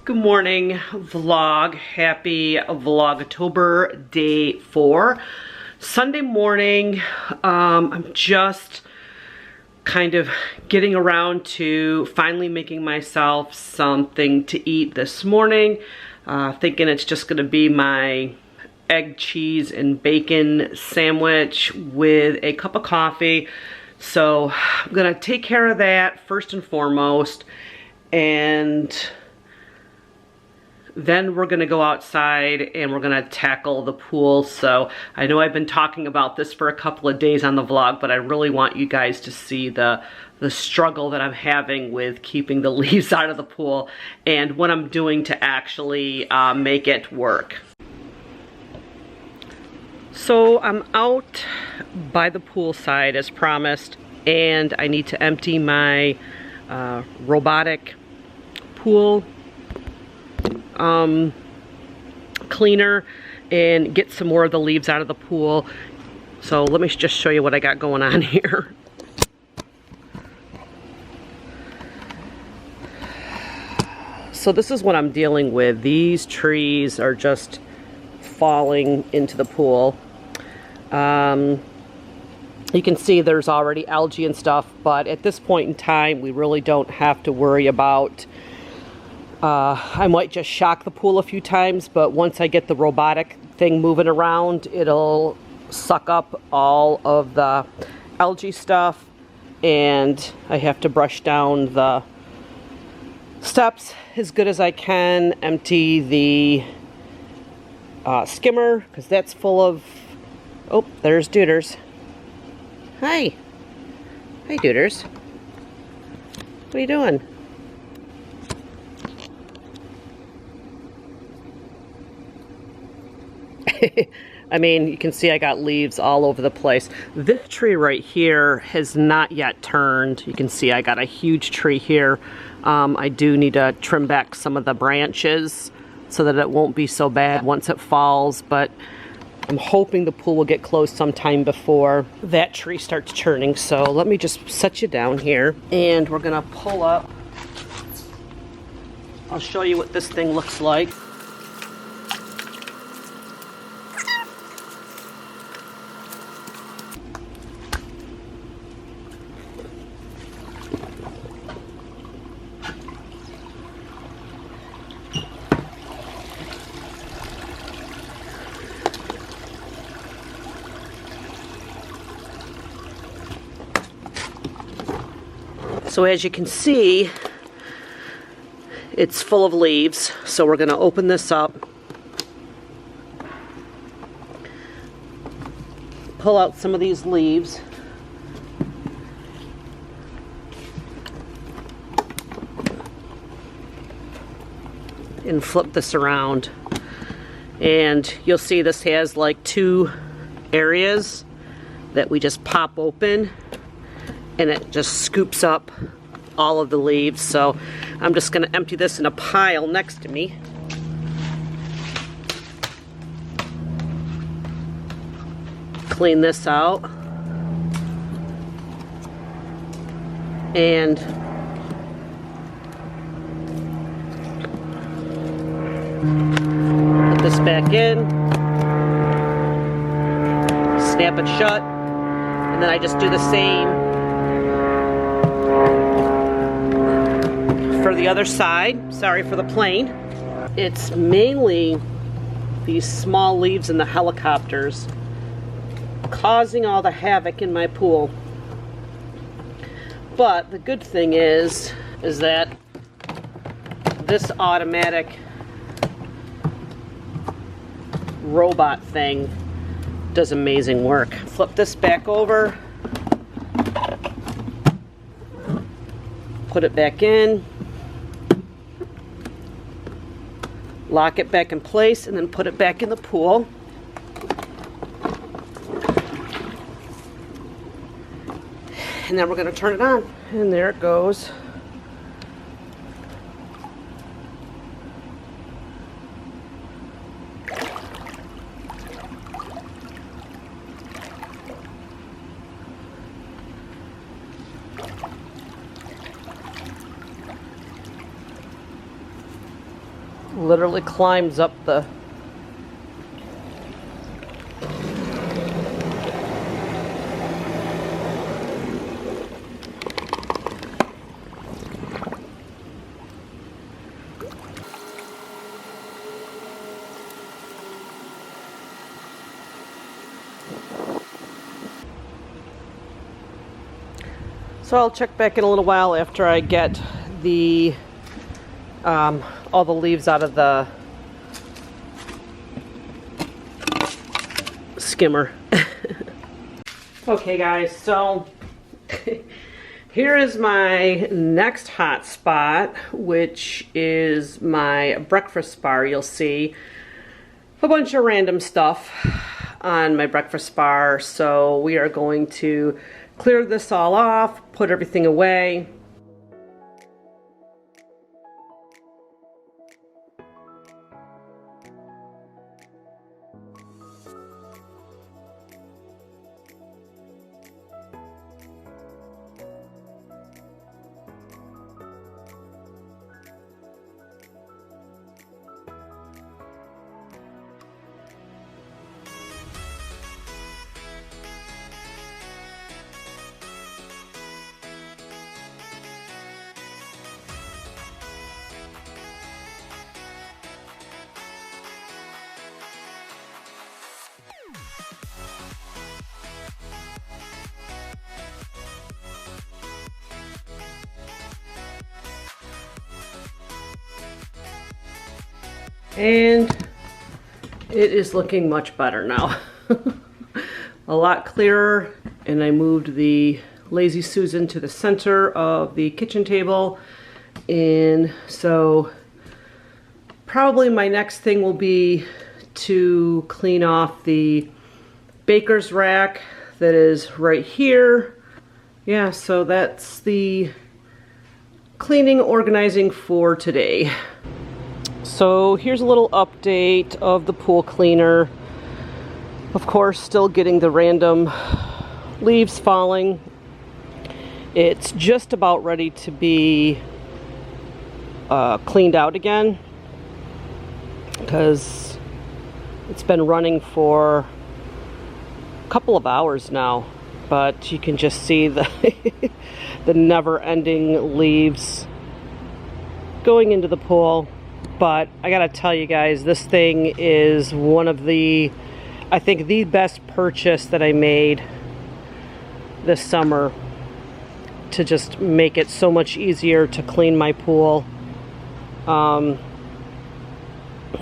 Good morning, vlog. Happy Vlogtober day 4. Sunday morning. I'm just kind of getting around to finally making myself something to eat this morning. Thinking it's just gonna be my egg, cheese, and bacon sandwich with a cup of coffee. So I'm gonna take care of that first and foremost, and then we're gonna go outside and we're gonna tackle the pool. So I know I've been talking about this for a couple of days on the vlog, but I really want you guys to see the struggle that I'm having with keeping the leaves out of the pool and what I'm doing to actually make it work. So I'm out by the pool side as promised, and I need to empty my robotic pool cleaner and get some more of the leaves out of the pool. So let me just show you what I got going on here. So this is what I'm dealing with. These trees are just falling into the pool. You can see there's already algae and stuff, but at this point in time we really don't have to worry about. I might just shock the pool a few times, but once I get the robotic thing moving around, it'll suck up all of the algae stuff, and I have to brush down the steps as good as I can, empty the skimmer, because that's full of, oh, there's Dooders. Hi. Hi, Dooders. What are you doing? I mean, you can see I got leaves all over the place. This tree right here has not yet turned. You can see I got a huge tree here. I do need to trim back some of the branches so that it won't be so bad once it falls, but I'm hoping the pool will get closed sometime before that tree starts turning. So let me just set you down here, and we're gonna pull up. I'll show you what this thing looks like. So as you can see, it's full of leaves. So we're gonna open this up, pull out some of these leaves, and flip this around. And you'll see this has like 2 areas that we just pop open, and it just scoops up all of the leaves. So I'm just going to empty this in a pile next to me. Clean this out. And put this back in. Snap it shut. And then I just do the same for the other side. Sorry for the plane. It's mainly these small leaves in the helicopters causing all the havoc in my pool. But the good thing is that this automatic robot thing does amazing work. Flip this back over, put it back in, lock it back in place, and then put it back in the pool. And then we're going to turn it on. And there it goes. Literally climbs up the... So I'll check back in a little while after I get the all the leaves out of the skimmer. Okay guys, so here is my next hot spot, which is my breakfast bar. You'll see a bunch of random stuff on my breakfast bar, so we are going to clear this all off, put everything away. And it is looking much better now. A lot clearer, and I moved the Lazy Susan to the center of the kitchen table. And so probably my next thing will be to clean off the baker's rack that is right here. Yeah, so that's the cleaning, organizing for today. So here's a little update of the pool cleaner. Of course, still getting the random leaves falling. It's just about ready to be cleaned out again, because it's been running for a couple of hours now, but you can just see the the never-ending leaves going into the pool. But I gotta tell you guys, this thing is one of the, I think, the best purchase that I made this summer to just make it so much easier to clean my pool. You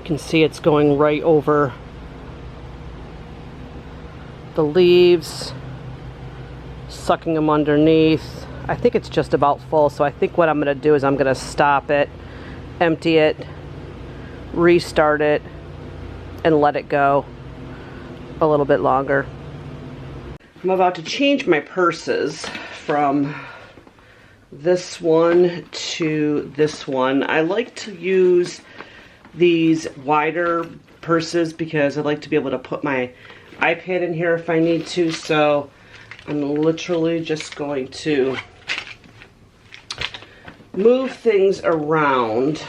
can see it's going right over the leaves, sucking them underneath. I think it's just about full, so I think what I'm gonna do is I'm gonna stop it, empty it, restart it, and let it go a little bit longer. I'm about to change my purses from this one to this one. I like to use these wider purses because I like to be able to put my iPad in here if I need to, so I'm literally just going to move things around.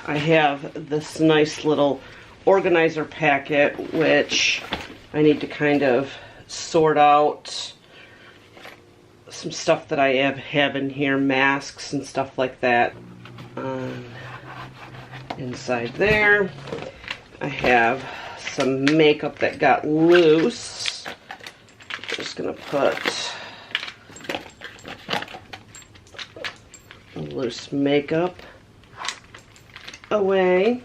I have this nice little organizer packet, which I need to kind of sort out some stuff that I have in here, masks and stuff like that. Inside there, I have some makeup that got loose. I'm just gonna put loose makeup away.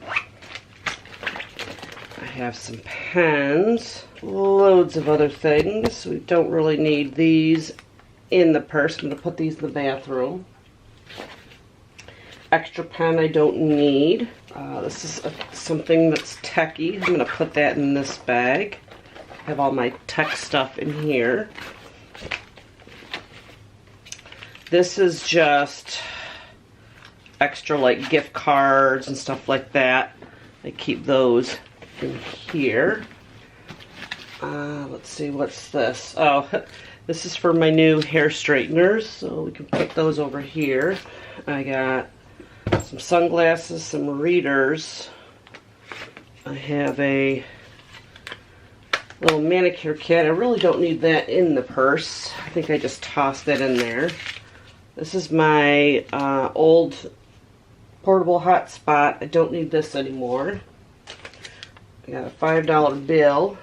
I have some pens, loads of other things. We don't really need these in the purse. I'm going to put these in the bathroom. Extra pen I don't need. This is something that's techy. I'm going to put that in this bag. I have all my tech stuff in here. This is just extra, like, gift cards and stuff like that. I keep those in here. Let's see, what's this? Oh, this is for my new hair straighteners, so we can put those over here. I got some sunglasses, some readers. I have a little manicure kit. I really don't need that in the purse. I think I just tossed that in there. This is my old portable hotspot. I don't need this anymore. I got a $5 bill.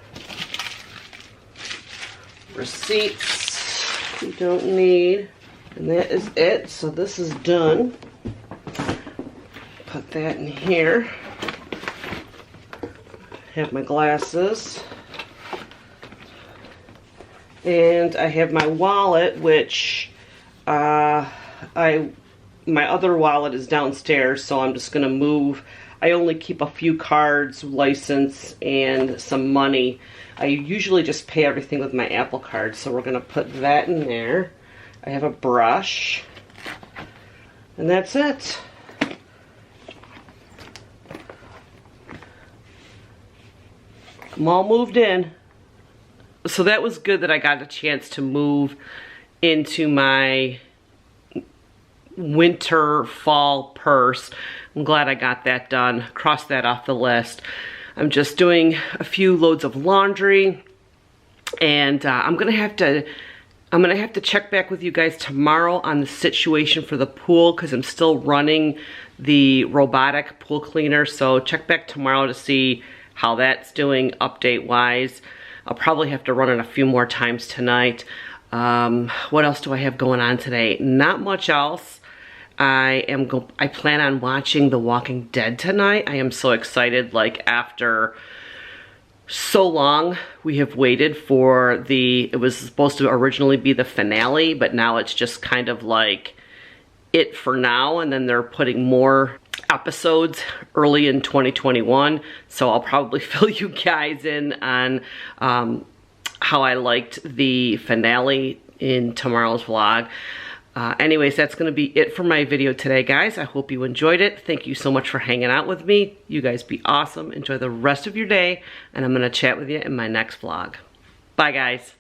Receipts we don't need. And that is it. So this is done. Put that in here. Have my glasses. And I have my wallet, which my other wallet is downstairs, so I'm just gonna move. I only keep a few cards, license, and some money. I usually just pay everything with my Apple Card, so we're gonna put that in there. I have a brush, and that's it. I'm all moved in. So that was good that I got a chance to move into my winter fall purse. I'm glad I got that done. Cross that off the list. I'm just doing a few loads of laundry, and I'm gonna have to check back with you guys tomorrow on the situation for the pool, because I'm still running the robotic pool cleaner. So check back tomorrow to see how that's doing update wise. I'll probably have to run it a few more times tonight. What else do I have going on today? Not much else. I plan on watching The Walking Dead tonight. I am so excited. Like, after so long, we have waited for it was supposed to originally be the finale, but now it's just kind of like it for now, and then they're putting more episodes early in 2021, so I'll probably fill you guys in on how I liked the finale in tomorrow's vlog. Anyways, that's going to be it for my video today, guys. I hope you enjoyed it. Thank you so much for hanging out with me. You guys be awesome. Enjoy the rest of your day, and I'm going to chat with you in my next vlog. Bye, guys.